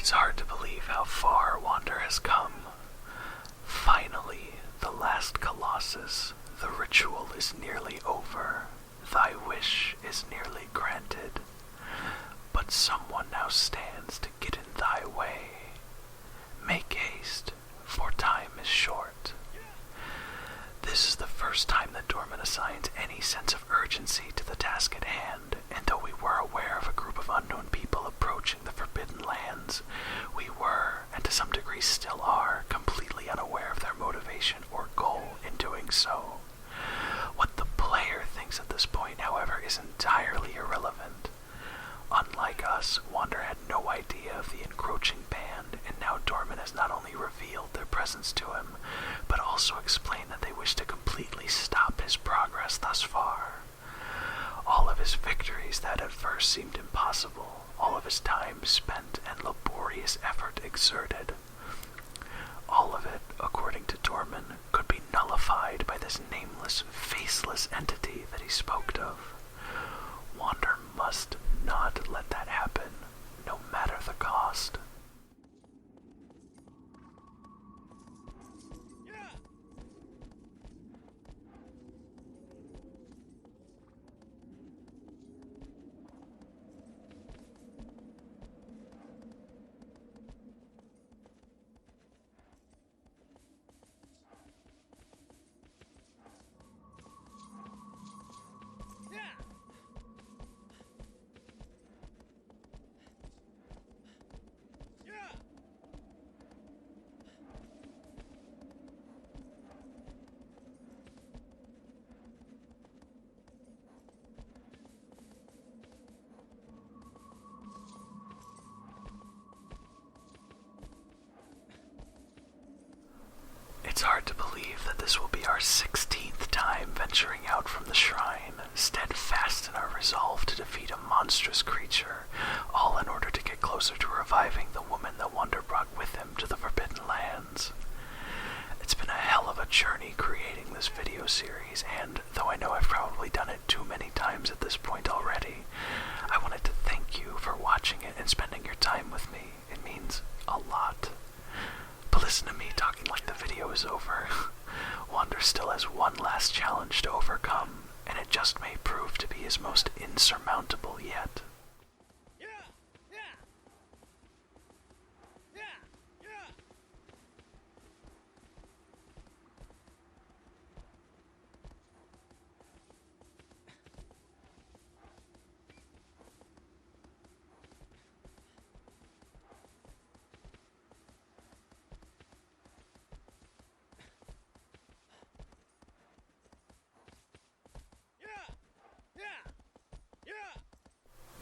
It's hard to believe how far Wander has come. Finally, the last Colossus, the ritual is nearly over. Thy wish is nearly granted. But someone now stands to get in thy way. Make haste, for time is short. This is the first time that Dorman assigns any sense of urgency to the task at hand, and though we were aware of a group of unknown people approaching the Forbidden Lands, we were, and to some degree still are, completely unaware of their motivation or goal in doing so. What the player thinks at this point, however, is entirely irrelevant. Unlike us, Wander had no idea of the encroaching band, and now Dorman has not only revealed their presence to him, but also explained that they wish to completely stop his progress thus far. All of his victories that at first seemed impossible, all of his time spent and laborious effort exerted, all of it, according to Dorman, could be nullified by this nameless, faceless entity that he spoke of. Wander must not let that happen, no matter the cost. It's hard to believe that this will be our 16th time venturing out from the shrine, steadfast in our resolve to defeat a monstrous creature, all in order to get closer to reviving the woman that Wander brought with him to the Forbidden Lands. It's been a hell of a journey creating this video series, and though I know I've probably done it too many times at this point already, I wanted to thank you for watching it and spending your time with me. It means a lot. But listen to me talking like the video is over. Wander still has one last challenge to overcome, and it just may prove to be his most insurmountable yet.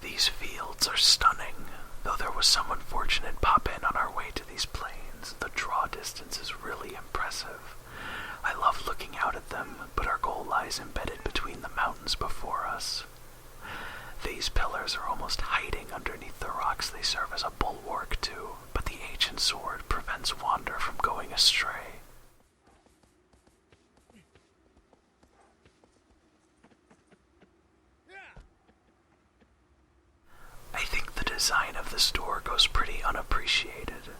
These fields are stunning, though there was some unfortunate pop-in on our way to these plains. The draw distance is really impressive. I love looking out at them, but our goal lies embedded between the mountains before us. These pillars are almost hiding underneath the rocks they serve as a bulwark to, but the ancient sword prevents Wander from going astray. I think the design of this door goes pretty unappreciated.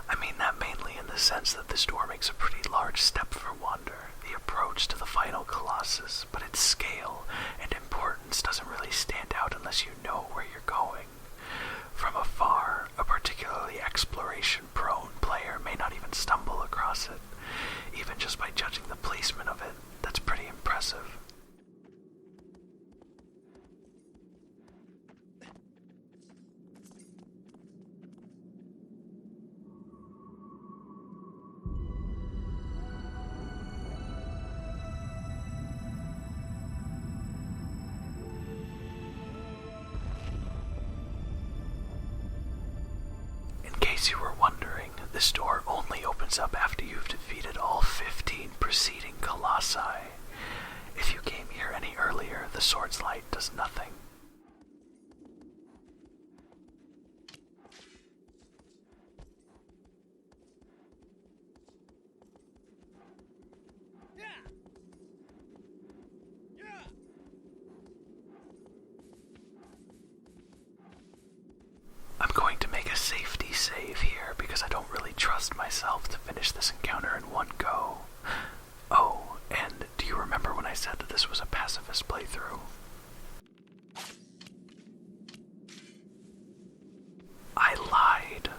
I mean that mainly in the sense that this door makes a pretty large step for Wander, the approach to the final Colossus, but its scale and importance doesn't really stand out unless you know where you're going. From afar, a particularly exploration-prone player may not even stumble across it. Even just by judging the placement of it, that's pretty impressive. In case you were wondering, this door only opens up after you've defeated all 15 preceding Colossi. If you came here any earlier, the sword's light does nothing. I'm going to make a safety save here because I don't really trust myself to finish this encounter in one go. Oh, and do you remember when I said that this was a pacifist playthrough? I lied.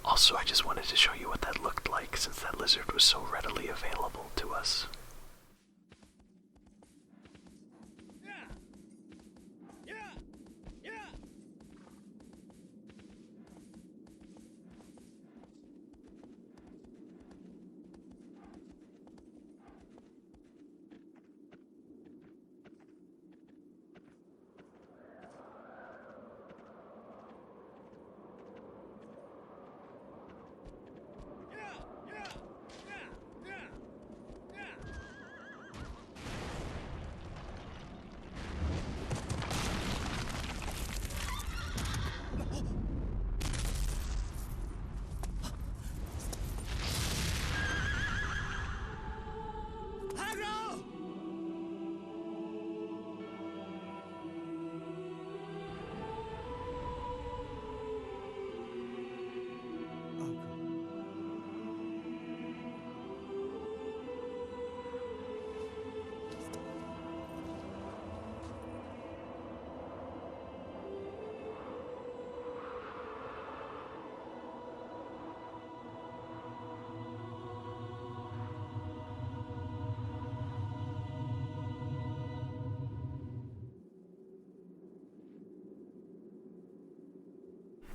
Also, I just wanted to show you what that looked like since that lizard was so readily available to us.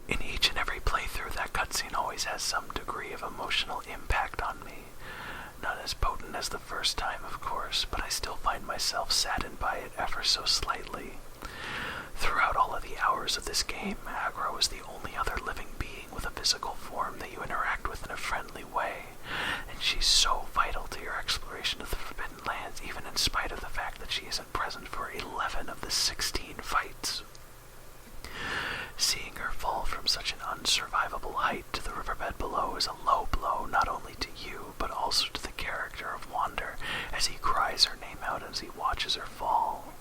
In each and every playthrough, that cutscene always has some degree of emotional impact on me. Not as potent as the first time, of course, but I still find myself saddened by it ever so slightly. Throughout all of the hours of this game, Agro is the only other living being with a physical form that you interact with in a friendly way, and she's so vital to your exploration of the Forbidden Lands, even in spite of the fact that she isn't present for 11 of the 16 fights. Seeing her fall from such an unsurvivable height to the riverbed below is a low blow not only to you, but also to the character of Wander as he cries her name out as he watches her fall.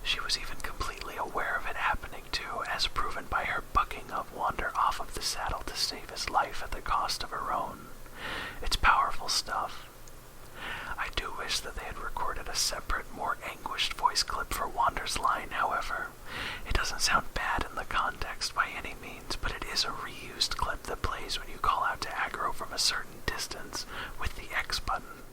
She was even completely aware of it happening too, as proven by her bucking of Wander off of the saddle to save his life at the cost of her own. It's powerful stuff. I do wish that they had recorded a separate, more anguished voice clip for Wander's line, however. It doesn't sound bad in the context by any means, but it is a reused clip that plays when you call out to Agro from a certain distance with the X button.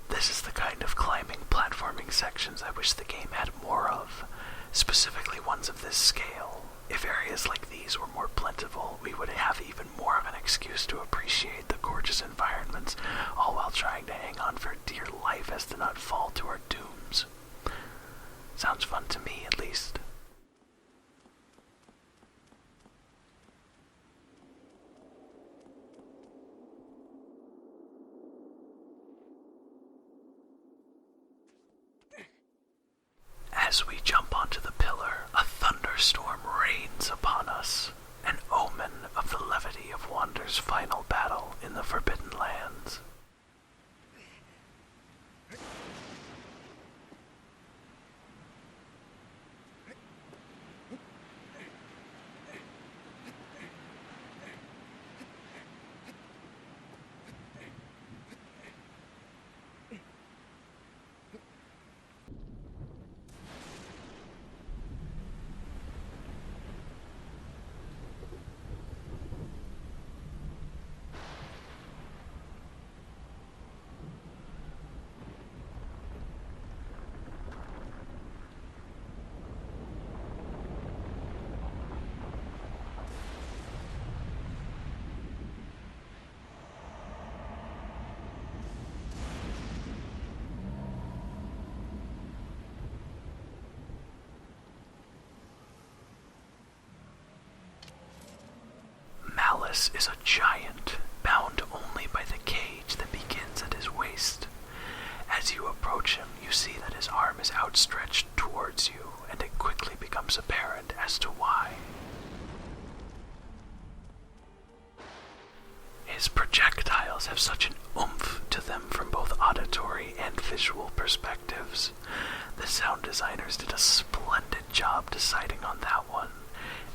This is the kind of climbing, platforming sections I wish the game had more of, specifically ones of this scale. If areas like these were more plentiful, we would have even more of an excuse to appreciate the gorgeous environments, all while trying to hang on for dear life as to not fall to our dooms. Sounds fun to me, at least. As we jump onto the pillar, a thunderstorm rains upon us, an omen of the levity of Wander's final battle in the Forbidden Lands. Malus is a giant, bound only by the cage that begins at his waist. As you approach him, you see that his arm is outstretched towards you, and it quickly becomes apparent as to why. His projectiles have such an oomph to them from both auditory and visual perspectives. The sound designers did a splendid job deciding on that one.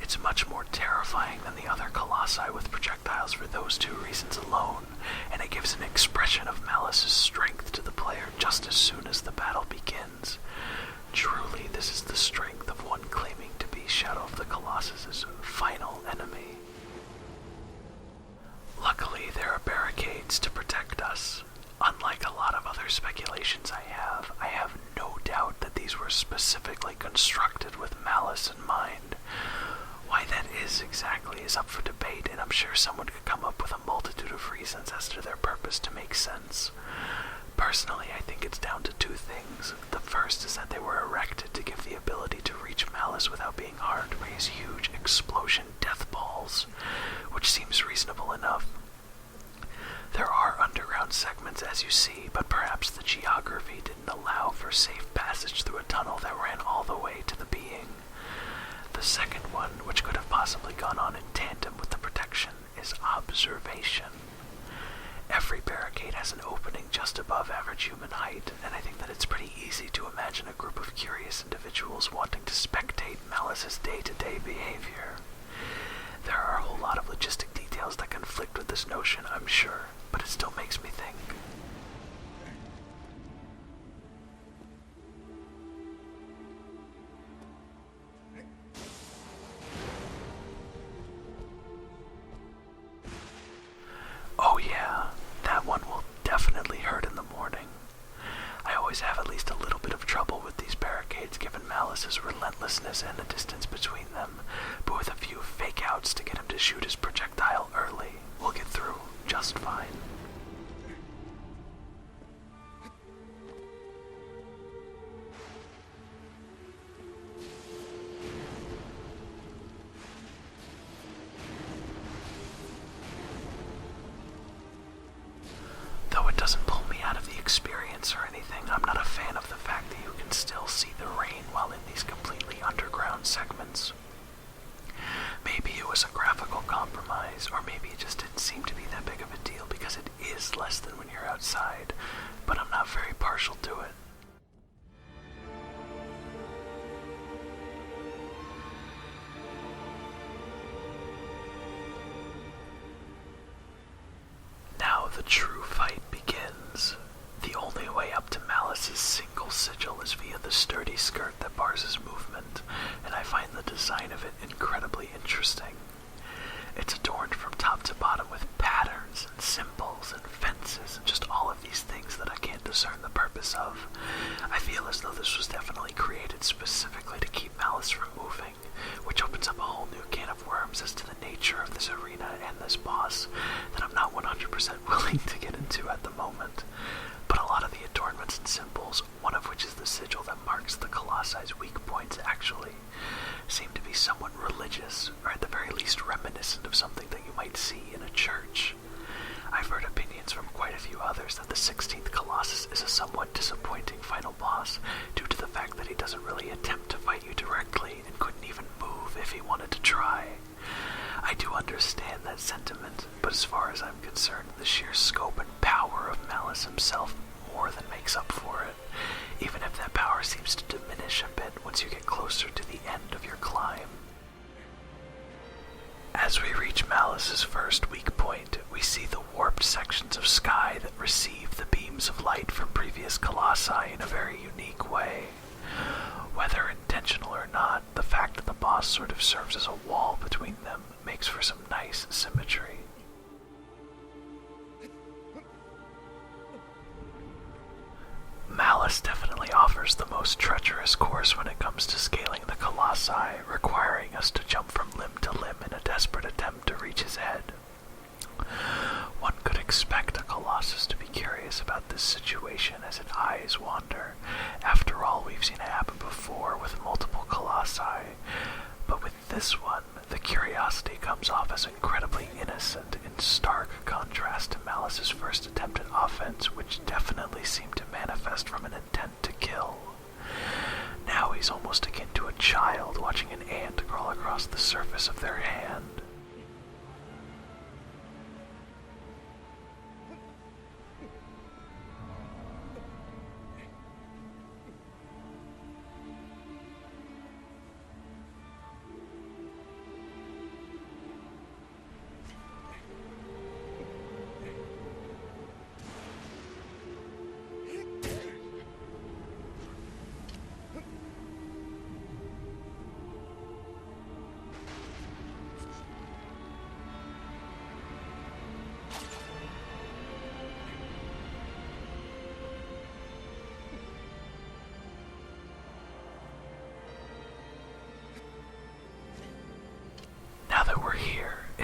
It It's much more terrifying than the other colossi with projectiles for those two reasons alone, and it gives an expression of Malus's strength to the player just as soon as the battle begins. Truly, this is the strength of one claiming to be Shadow of the Colossus' final enemy. Luckily, there are barricades to protect us. Unlike a lot of other speculations I have no doubt that these were specifically constructed with Malus in mind. Why that is exactly is up for debate, and I'm sure someone could come up with a multitude of reasons as to their purpose to make sense. Personally, I think it's down to two things. The first is that they were erected to give the ability to reach Malus without being harmed by his huge explosion death balls, which seems reasonable enough. There are underground segments, as you see, but perhaps the geography didn't allow for safe passage through a tunnel that ran all the way to the being. The second one, which could have possibly gone on in tandem with the protection, is observation. Every barricade has an opening just above average human height, and I think that it's pretty easy to imagine a group of curious individuals wanting to spectate Malus's day-to-day behavior. There are a whole lot of logistic details that conflict with this notion, I'm sure, but it still makes me think. Oh yeah, that one will definitely hurt in the morning. I always have at least a little bit of trouble with these barricades given Malus's relentlessness and the distance between them, but with a few fake outs to get him to shoot his projectile early, we'll get through just fine. Though it doesn't pull me out of the experience or anything, I'm not a fan of the fact that you can still see the rain while in these completely underground segments. Maybe it was a graphical compromise, or maybe it just didn't seem to be that big of a deal because it is less than when you're outside, but I'm not very partial to it. Now the true fight begins. The only way up to Malus's single sigil is via the sturdy skirt that bars his movement, and I find the design of it incredibly interesting. It's adorned from top to bottom with patterns and symbols and fences and just all of these things that I can't discern the purpose of. I feel as though this was definitely created specifically to keep Malus from moving, which opens up a whole new can of worms as to the nature of this arena and this boss that I'm not 100% willing to get into at the moment. But a lot of the adornments and symbols, one of which is the sigil that marks the Colossi's weak points actually, seem to be somewhat religious, or at the very least reminiscent of something that you might see in a church. I've heard opinions from quite a few others that the 16th Colossus is a somewhat disappointing final boss due to the fact that he doesn't really attempt to fight you directly and couldn't even move if he wanted to try. I do understand that sentiment, but as far as I'm concerned, the sheer scope and power of Malus himself more than makes up for it, even if that power seems to diminish a bit once you get closer to the end of your climb. As we reach Malus's first weak point, we see the warped sections of sky that receive the beams of light from previous colossi in a very unique way. Whether intentional or not, the fact that the boss sort of serves as a wall between them makes for some nice symmetry. Malus definitely offers the most treacherous course when it comes to scaling the Colossi, requiring us to jump from limb to limb in a desperate attempt to reach his head. One could expect a Colossus to be curious about this situation as its eyes wander. After all, we've seen it happen before with multiple Colossi, but with this one, the curiosity comes off as incredibly innocent in stark contrast to Malus's first attempt at offense, which definitely seemed to manifest from an intent to kill. Now he's almost akin to a child watching an ant crawl across the surface of their hand.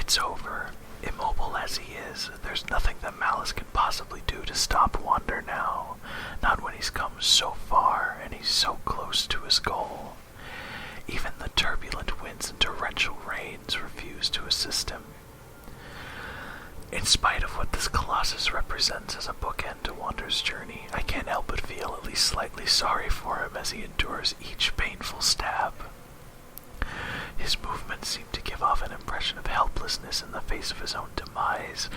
It's over. Immobile as he is, there's nothing that Malus can possibly do to stop Wander now. Not when he's come so far and he's so close to his goal. Even the turbulent winds and torrential rains refuse to assist him. In spite of what this Colossus represents as a bookend to Wander's journey, I can't help but feel at least slightly sorry for him as he endures each painful stab. His movements seem to give off an impression of helplessness in the face of his own demise.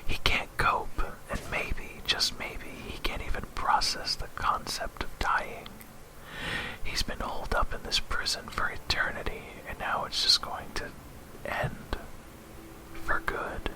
He can't cope, and maybe, just maybe, he can't even process the concept of dying. He's been holed up in this prison for eternity, and now it's just going to end for good.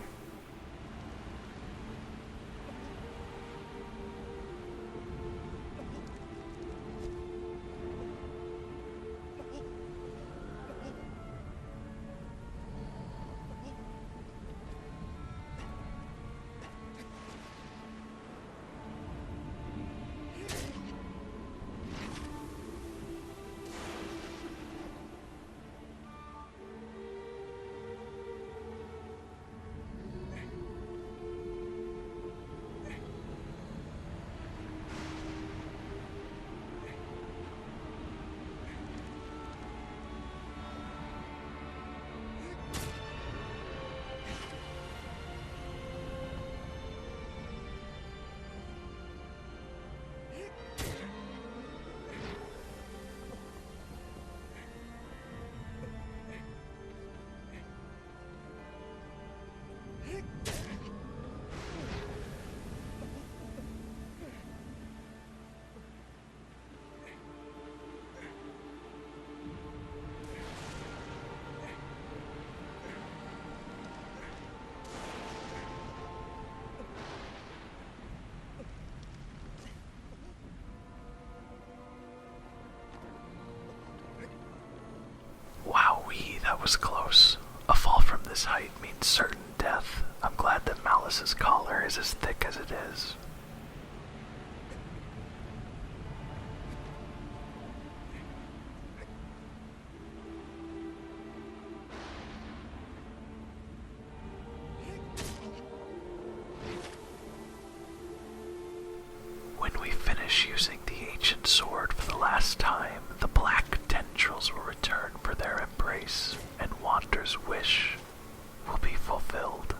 That was close. A fall from this height means certain death. I'm glad that Malus's collar is as thick as it is. When we finish using the ancient sword for the last time, the black tendrils will return for their embrace, and Wander's wish will be fulfilled.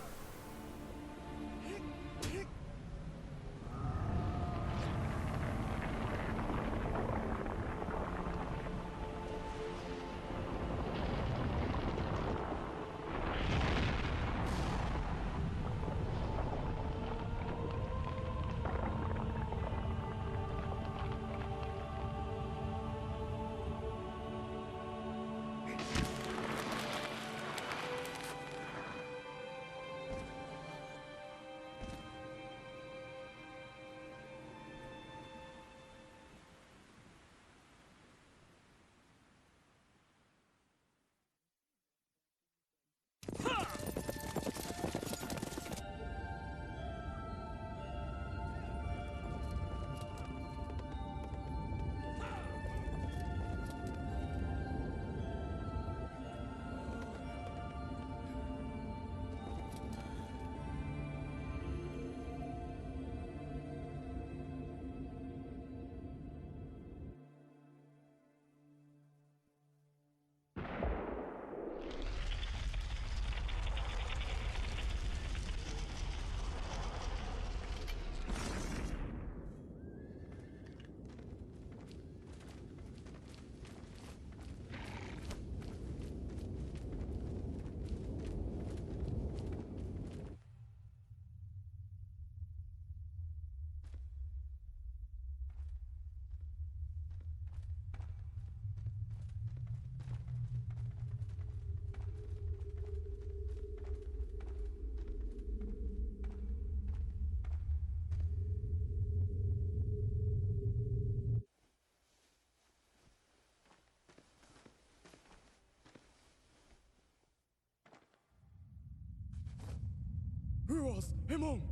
Ruos, Hemon!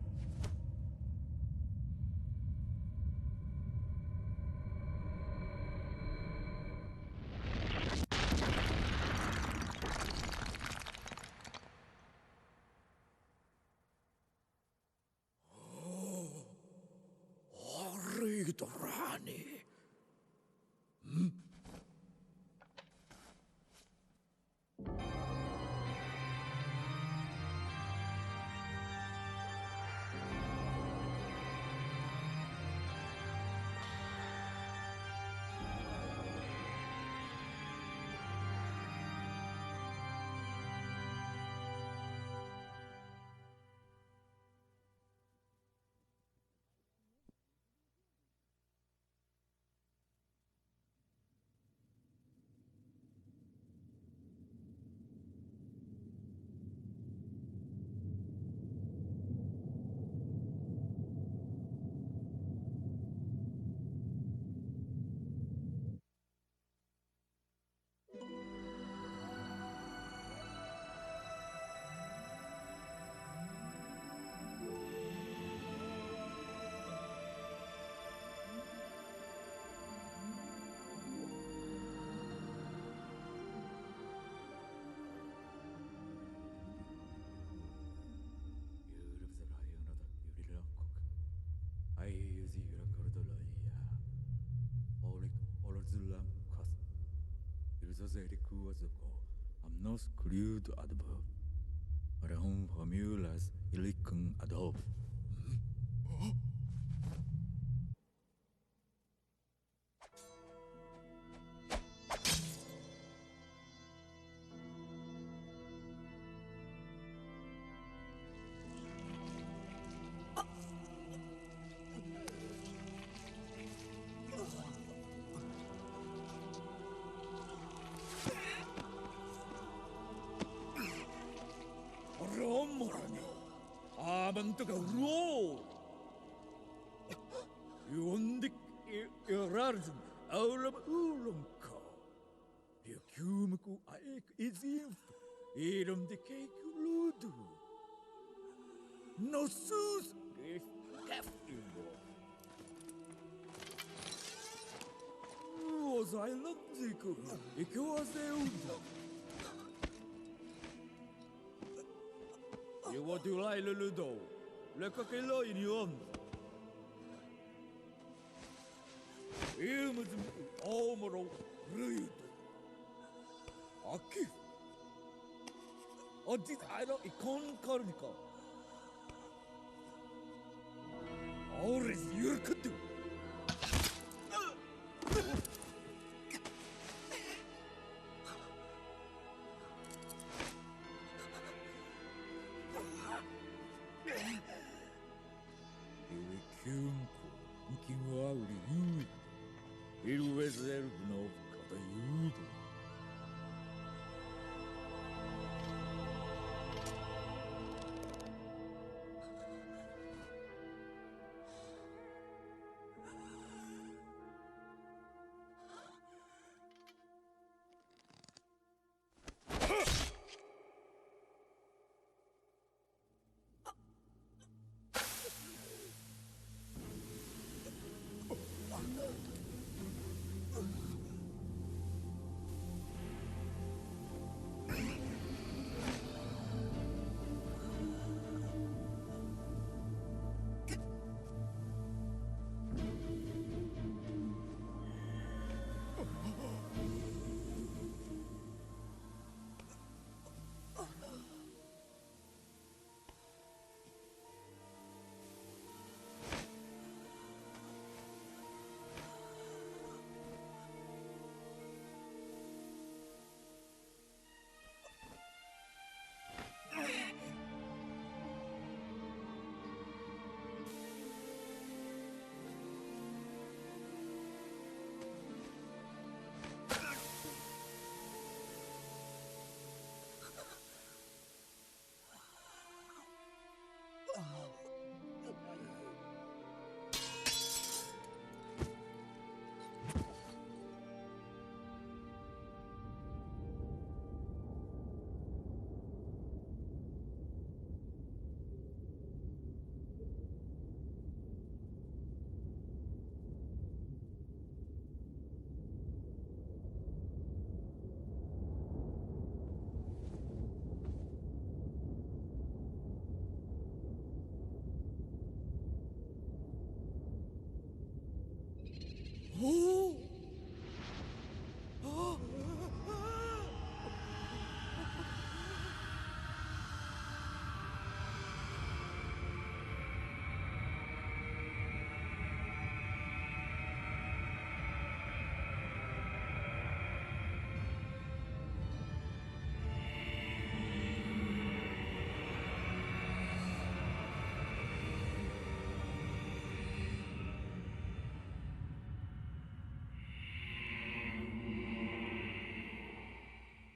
Rani. I'm not screwed above. Rehum formulas ilicum adolf. Rarzum, aulam ulumka. Yacumku aek izinf, irum de kekuludu. No sus, if keftubo. Was I lumziku, ikuazeuda. You want to lie, Luludo? Look at the in your Ilmazım omoro rıydı. Akif. Adit ayro ikon karnika. Ores yürküdü. Iwikyunku, nkiwauri yürküdü. Il reservno cada aiuto.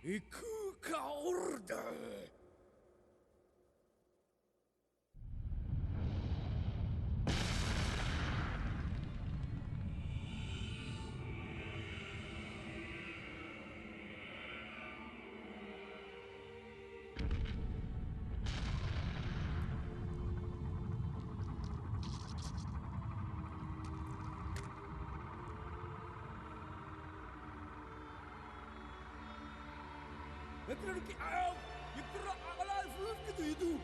行くかオルダー。Laki-laki aw, yukra akala fruit gitu itu.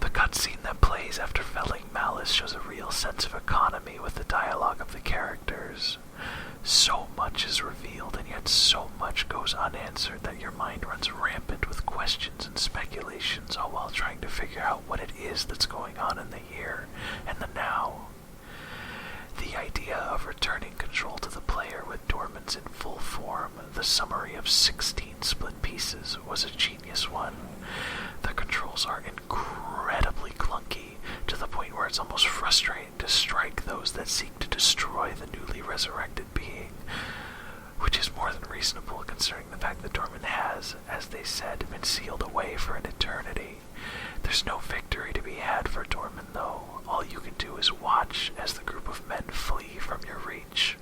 The cutscene that plays after felling Malus shows a real sense of economy with the dialogue of the characters. So much is revealed, and yet so much goes unanswered that your mind runs rampant with questions and speculations, all while trying to figure out what it is that's going on in the here and the now. The idea of returning control to the player with Dormans in full form, the summary of 16 split pieces, was a genius one. The controls are incredibly clunky, to the point where it's almost frustrating to strike those that seek to destroy the newly resurrected being, which is more than reasonable considering the fact that Dorman has, as they said, been sealed away for an eternity. There's no victory to be had for Dorman, though. All you can do is watch as the group of men flee from your reach.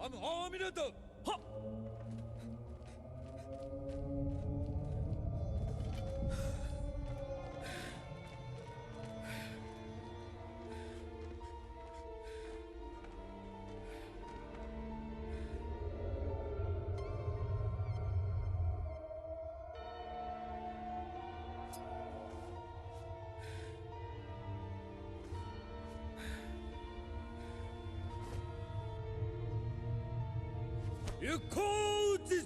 I'm armed at the... Ha! You call this...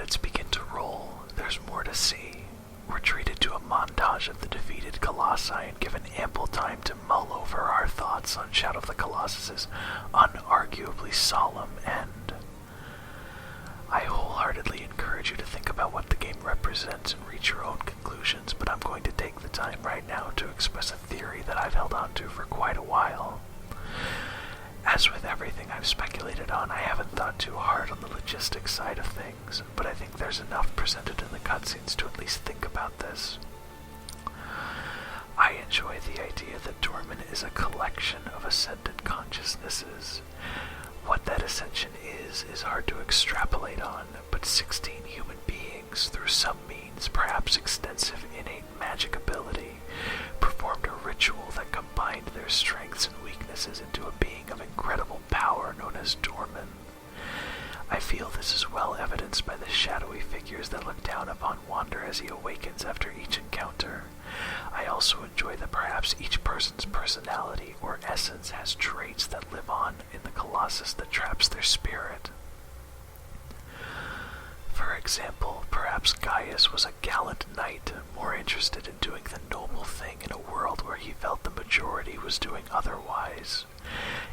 credits begin to roll, there's more to see. We're treated to a montage of the defeated Colossi and given ample time to mull over our thoughts on Shadow of the Colossus' unarguably solemn end. I wholeheartedly encourage you to think about what the game represents and reach your own conclusions, but I'm going to take the time right now to express a theory that I've held on to for quite a while. As with everything I've speculated on, I haven't thought too hard on the logistics side of things, but I think there's enough presented in the cutscenes to at least think about this. I enjoy the idea that Dorman is a collection of ascended consciousnesses. What that ascension is hard to extrapolate on, but 16 human beings, through some means, perhaps extensive innate magic ability, performed a ritual that combined their strengths and weaknesses into a being of incredible power known as Dorman. I feel this is well evidenced by the shadowy figures that look down upon Wander as he awakens after each encounter. I also enjoy that perhaps each person's personality or essence has traits that live on in the Colossus that traps their spirit. For example, perhaps Gaius was a gallant knight, more interested in doing the noble thing in a world where he felt the majority was doing otherwise.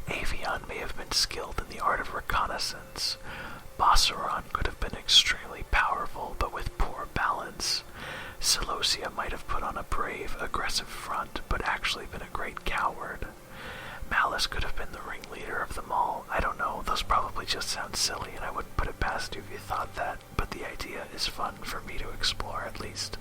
Avion may have been skilled in the art of reconnaissance. Bosseron could have been extremely powerful, but with poor balance. Celosia might have put on a brave, aggressive front, but actually been a great coward. Malus could have been the ringleader of them all. I don't know, those probably just sound silly, and I wouldn't put it past you if you thought that, but the idea is fun for me to explore at least.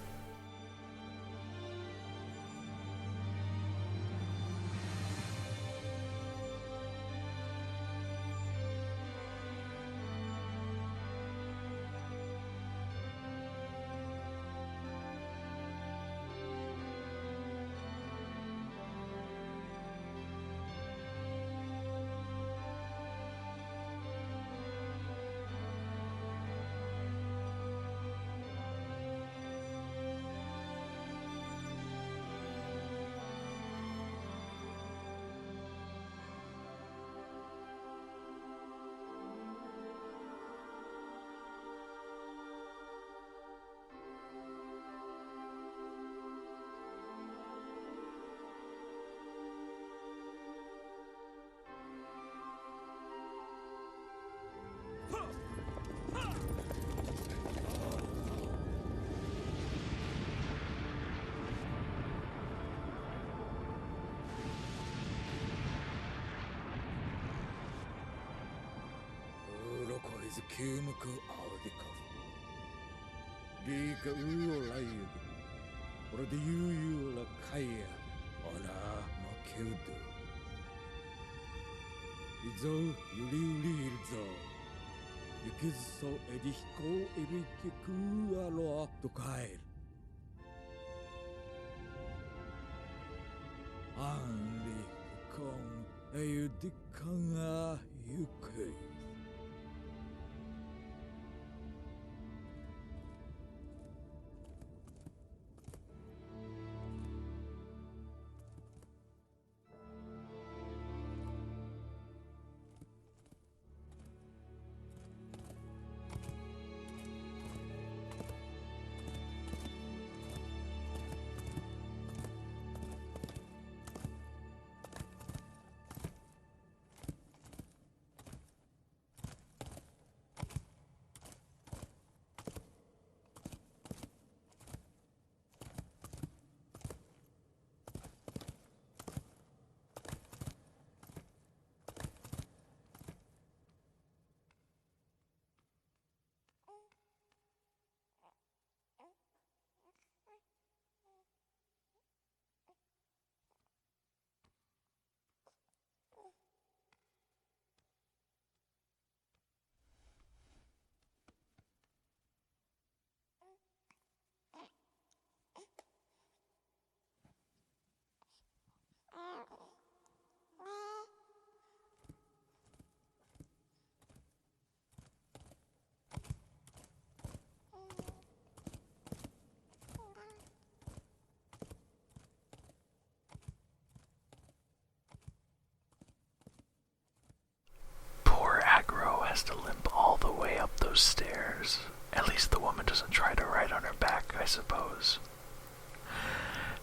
Kymku audikav. Bika uolaid. Or the you la kaya. Ona makudu. Izo yuli zo. Yukizo edihko erikiku aloa to kair. Anli kong ayudikanga yukai. Has to limp all the way up those stairs. At least the woman doesn't try to ride on her back, I suppose.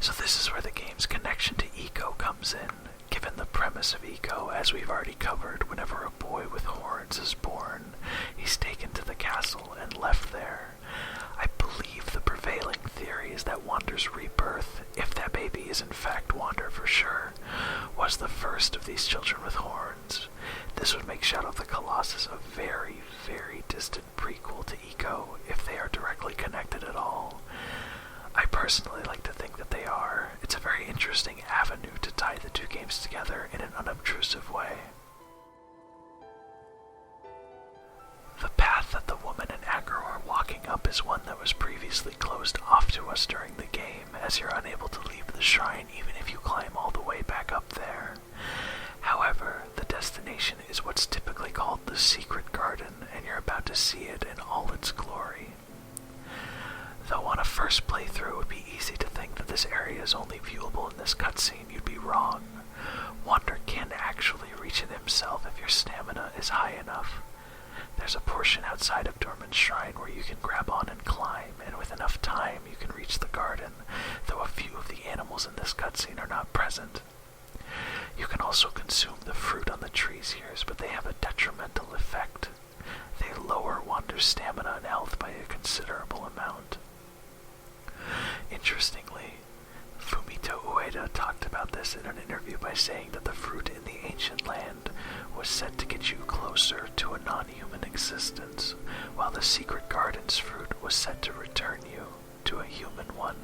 So this is where the game's connection to Eco comes in. Given the premise of Eco, as we've already covered, whenever a boy with horns is born, he's taken to the castle and left there. I believe the prevailing theory is that Wander's rebirth, if that baby is in fact Wander for sure, was the first of these children with horns. This would make Shadow of the Colossus a very, very distant prequel to Eco, if they are directly connected at all. I personally like to think that they are. It's a very interesting avenue to tie the two games together in an unobtrusive way. The path that the woman and Agro are walking up is one that was previously closed off to us during the game, as you're unable to leave the shrine even if you climb all the way back up there. However, the destination is what's typically called the Secret Garden, and you're about to see it in all its glory. Though on a first playthrough it would be easy to think that this area is only viewable in this cutscene, you'd be wrong. Wander can actually reach it himself if your stamina is high enough. There's a portion outside of Dorman's Shrine where you can grab on and climb, and with enough time you can reach the garden, though a few of the animals in this cutscene are not present. You can also consume the fruit on the trees here, but they have a detrimental effect. They lower Wander's stamina and health by a considerable amount. Interestingly, Fumito Ueda talked about this in an interview by saying that the fruit in the ancient land was said to get you closer to a non-human existence, while the Secret Garden's fruit was said to return you to a human one.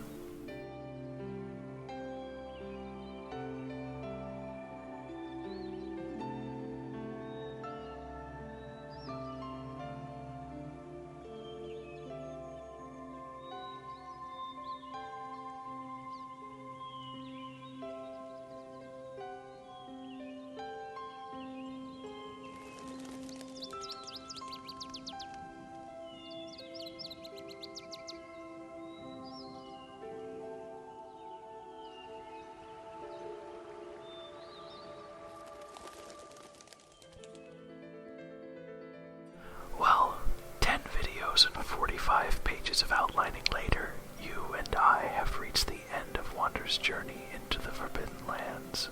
Well, 10 videos and 45 pages of outlining later, you and I have reached the end of Wander's journey into the Forbidden Lands.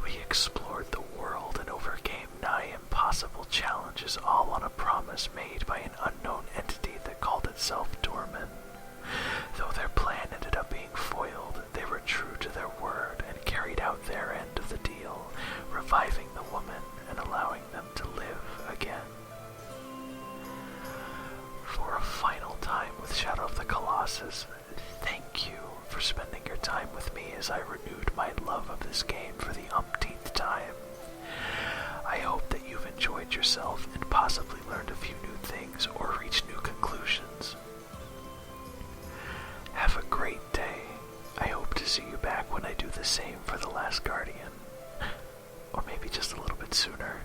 We explored the world and overcame nigh impossible challenges, all on a promise made by an unknown entity that called itself Dorman. Though their plan ended up being foiled, they were true to their word and carried out their end of the deal, reviving the woman and allowing them to live again. For a final time with Shadow of the Colossus, thank you for spending your time with me as I renewed my love of this game for the umpteenth time. I hope that you've enjoyed yourself and possibly learned a few new things or reached new conclusions. Have a great day. I hope to see you back when I do the same for The Last Guardian. Or maybe just a little bit sooner.